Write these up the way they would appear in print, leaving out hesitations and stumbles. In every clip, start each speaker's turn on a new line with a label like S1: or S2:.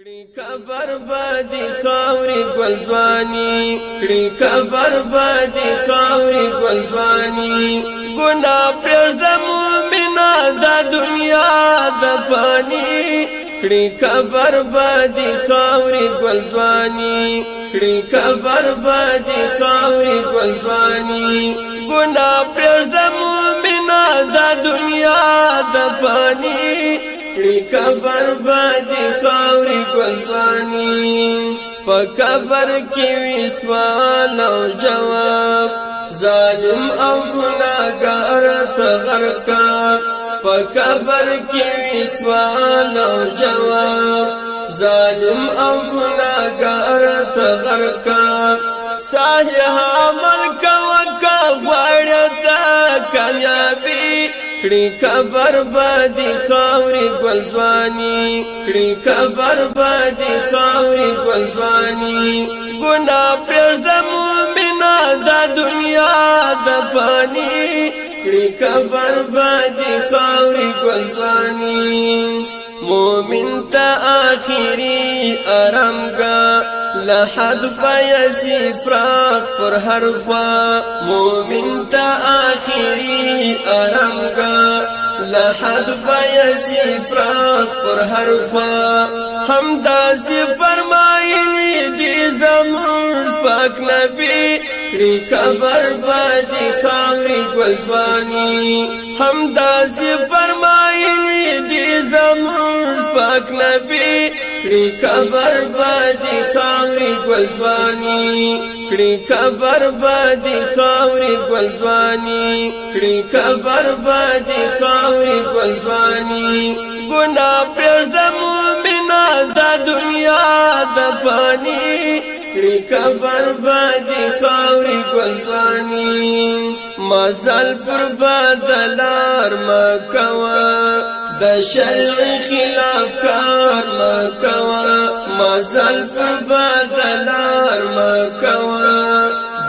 S1: کړي کبر بادي خاوري ګلځواني کړي کبر بادي خاوري ګلځواني ګنا پرز د مومنا د دنیا د پانی کړي کبر بادي خاوري ګلځواني کړي کبر بادي خاوري ګلځواني ګنا پرز د مومنا د دنیا د پانی کړي کبر بادي خاوري ګلځواني په کبر کې وی سوال او جواب ظالم او ګناګار ته غرقا په کبر کې وی سوال او جواب ظالم او ګناګار ته غرقا صالح عمل کوکا غړتا کامیابی کړي کبر بادي خاوري ګلځواني کړي کبر بادي خاوري ګلځواني ګنا پرز د مومنا د دنیا د پانی کړي کبر بادي خاوري ګلځواني مومن ته اخري ارمګه لحد پیسی فراخ پر هر خوا مومن تا آخری آرامگا لحد پیسی فراخ پر هر خوا هم داسی فرمائنی دی زمون پاک نبی کړي کبر بادي خاوري ګلځواني هم داسی فرمائنی دی زمون پاک نبی کړي کبر بادي خاوري ګلځواني کړي کبر بادي خاوري ګلځواني کړي کبر بادي خاوري ګلځواني ګنا پرز د مومنا د دنیا د پانی کړي کبر بادي خاوري ګلځواني مزل پر بدلار مکوا د شرع خلاف کار مکوا مزل پر بدلار مکوا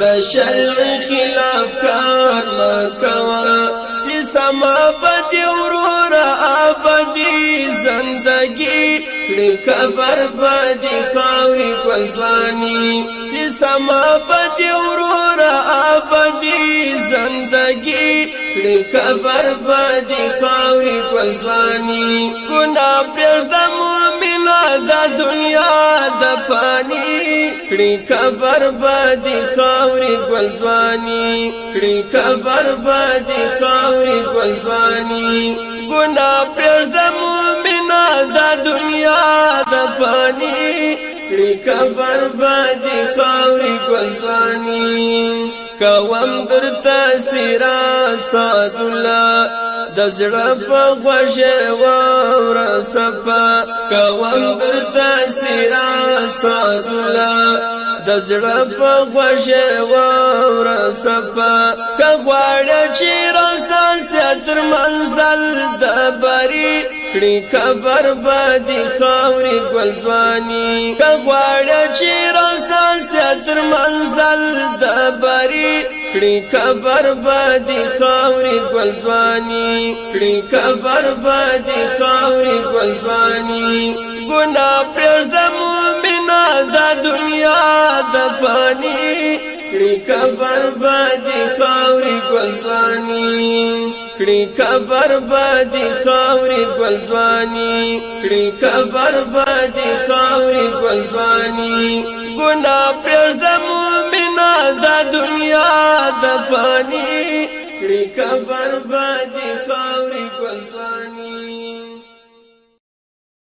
S1: د شرع خلاف کار مکوا سی سما بدی ورور ابدی زندگی کړي کبر بادي خاوري ګلځواني سی سما بدی ورور ابدی زندگی کړي کبر بادي خاوري ګلځواني ګنا پرز د مومنا د دنیا د پانی کړي کبر بادي خاوري ګلځواني کړي کبر بادي خاوري ګلځواني ګنا پرز د مومنا د دنیا د پانی کړي کبر بادي خاوري ګلځواني کوم درته سیرات سات الله د زړه په غوښه وور صفا کوم درته سیرات سات الله د زړه په غوښه وور صفا کغواړه چې رسان ستر منزل د بری کړي کبر بادي خاوري ګلځواني کغواړه چې رسان ستر منزل د بری کړي کبر بادي خاوري ګلځواني کړي کبر بادي خاوري ګلځواني ګنا پرز د مومنا د دنیا د پانی کړي کبر بادي خاوري ګلځواني کړي کبر بادي خاوري ګلځواني کړي کبر بادي خاوري ګلځواني ګنا پرز د مومنا د دنیا د پانی کړي کبر بادي خاوري